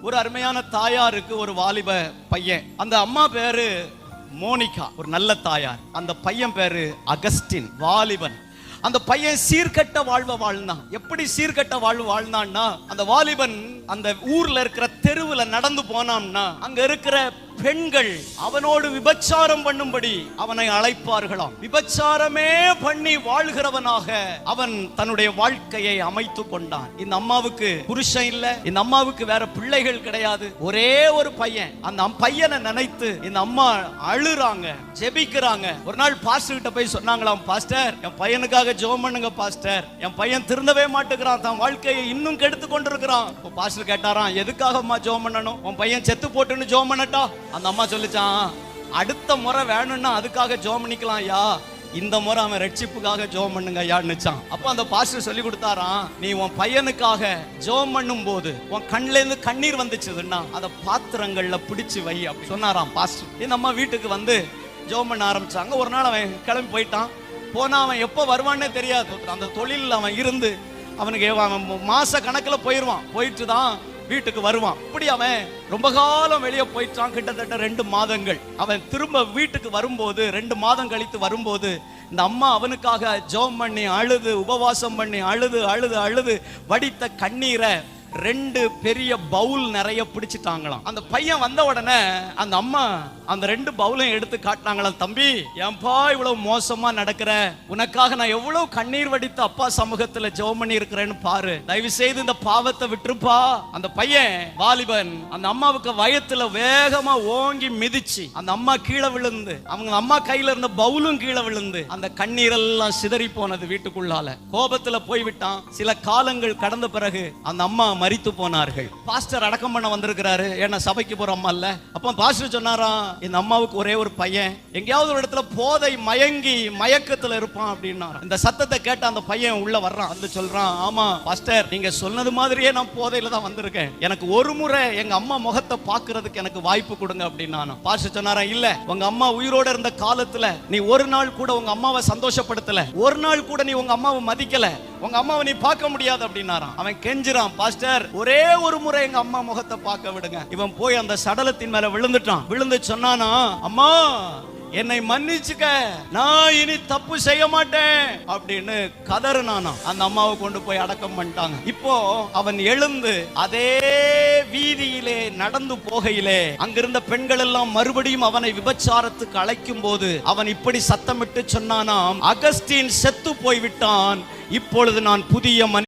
ஒரு அருமையான தாயாருக்கு ஒரு வாலிப பையன். அந்த அம்மா பேரு மோனிகா, ஒரு நல்ல தாயார். அந்த பையன் பேரு அகஸ்டின், வாலிபன். அந்த பையன் சீர்கட்ட வாழ்வை வாழ்ந்தான். எப்படி சீர்கட்ட வாழ்வு வாழ்ந்தான்னா, அந்த வாலிபன் அந்த ஊர்ல இருக்கிற தெருவுல நடந்து போனான்னா அங்க இருக்கிற பெண்கள் அவனோடு விபச்சாரம் பண்ணும்படி அவனை அழைப்பார்களாம். விபச்சாரமே பண்ணி வாழ்கிறவனாக அவன் தன்னுடைய வாழ்க்கையை அமைத்து கொண்டான். இந்த அம்மாவுக்கு புருஷன் இல்ல, இந்த அம்மாவுக்கு வேற பிள்ளைகள் கிடையாது, ஒரே ஒரு பையன். அந்த பையனை நினைத்து இந்த அம்மா அழுறாங்க, ஜெபிக்கிறாங்க. ஒரு நாள் பாஸ்டர் கிட்ட போய் சொன்னாங்களாம், பாஸ்டர் என் பையனுக்காக ஜெபம் பண்ணுங்க பாஸ்டர், என் பையன் திருந்தவே மாட்டேங்கிறான், தன் வாழ்க்கையை இன்னும் கெடுத்து கொண்டிருக்கிறான். பாஸ்டர் கேட்டாராம், எதுக்காக அம்மா ஜெபம் பண்ணணும், உன் பையன் செத்து போட்டுன்னு ஜெபம் பண்ணட்டா? அந்த அம்மா சொல்லிச்சான், அடுத்த முறை வேணும்னா அதுக்காக ஜெபம் பண்ணிக்கலாம் ஐயா, இந்த முறை அவன் ரட்சிப்புக்காக ஜெபம் பண்ணுங்க ஐயான்னுச்சான். அப்ப அந்த பாஸ்டர் சொல்லி கொடுத்தாராம், நீ உன் பையனுக்காக ஜெபம் பண்ணும் போது உன் கண்ணுல இருந்து கண்ணீர் வந்துச்சுன்னா அதை பாத்திரங்கள்ல பிடிச்சு வை அப்படி சொன்னாராம் பாஸ்டர். இந்த அம்மா வீட்டுக்கு வந்து ஜெபம் பண்ண ஆரம்பிச்சாங்க. ஒரு நாள் அவன் கிளம்பி போயிட்டான். போனா அவன் எப்போ வருவான்னே தெரியாது. அந்த தொழில் அவன் இருந்து அவனுக்கு அவன் மாச கணக்குல போயிடுவான், போயிட்டு தான் வீட்டுக்கு வருவான். இப்படி அவன் ரொம்ப காலம் வெளியே போயிட்டான், கிட்டத்தட்ட 2 மாதங்கள். அவன் திரும்ப வீட்டுக்கு வரும்போது 2 மாதம் கழித்து வரும்போது இந்த அம்மா அவனுக்காக ஜெபம் பண்ணி அழுது, உபவாசம் பண்ணி அழுது அழுது அழுது வடித்த கண்ணீரை 2 பெரிய பவுல் நிறைய பிடிச்சிட்டாங்களாம். அந்த பையன் வந்த உடனே அந்த அம்மா அந்த 2 பவுலையும் எடுத்து காட்டினாங்களாம், தம்பி ஏன்பா இவ்வளவு மோசமா நடக்கிற, உனக்காக நான் எவ்வளவு கண்ணீர் வடித்து அப்பா சமூகத்துல ஜெபம் பண்ணி இருக்கிறேன்னு பாரு, தயவு செய்து இந்த பாவத்தை விட்டுருப்பா. அந்த பையன் வாலிபன் அந்த அம்மாவுக்கு வயத்துல வேகமா ஓங்கி மிதிச்சு அந்த அம்மா கீழே விழுந்து, அவங்க அம்மா கையில இருந்த பவுலும் கீழே விழுந்து அந்த கண்ணீரெல்லாம் சிதறி போனது வீட்டுக்குள்ளால. கோபத்துல போய்விட்டான். சில காலங்கள் கடந்த பிறகு அந்த அம்மா மரித்து போனார்கள். பாஸ்டர் அடக்கம் பண்ண வந்திருக்கிறாரு, ஏன்னா சபைக்கு போற அம்மா இல்ல. அப்ப பாஸ்டர் சொன்னாராம், இந்த அம்மாவுக்கு ஒரே ஒரு பையன், எங்கேயாவது ஒரு இடத்துல போதை மயங்கி மயக்கத்துல இருப்பான் அப்படின்னா. இந்த சத்தத்தை கேட்ட அந்த பையன் உள்ள வர்றான், வந்து சொல்றான், ஆமா பாஸ்டர் நீங்க சொன்னது மாதிரியே நான் போதையில தான் வந்திருக்கேன், எனக்கு ஒரு முறை எங்க அம்மா முகத்தை பாக்குறதுக்கு எனக்கு வாய்ப்பு கொடுங்க அப்படின்னா. பாஸ்டர் சொன்னாராம், இல்ல உங்க அம்மா உயிரோட இருந்த காலத்துல நீ ஒரு நாள் கூட உங்க அம்மாவை சந்தோஷப்படுத்தல, ஒரு நாள் கூட நீ உங்க அம்மாவை மதிக்கல, உங்க அம்மாவை நீ பார்க்க முடியாது அப்படின்னாராம். அவன் கெஞ்சிரான், பாஸ்டர் ஒரே ஒரு முறை எங்க அம்மா முகத்தை பார்க்க விடுங்க. இவன் போய் அந்த சடலத்தின் மேல விழுந்துட்டான். விழுந்து சொன்னானா, அம்மா என்னை மன்னிச்சுக்க, நான் இனி தப்பு செய்ய மாட்டேன் அப்படின்னு கதறினானா. அந்த அம்மாவை கொண்டு போய் அடக்கம் பண்ணிட்டாங்க. இப்போ அவன் எழுந்து அதே வீதியிலே நடந்து போகையிலே அங்கிருந்த பெண்கள் எல்லாம் மறுபடியும் அவனை விபச்சாரத்துக்கு அழைக்கும் போது அவன் இப்படி சத்தமிட்டு சொன்னானாம், அகஸ்டின் செத்து போய்விட்டான், இப்பொழுது நான் புதிய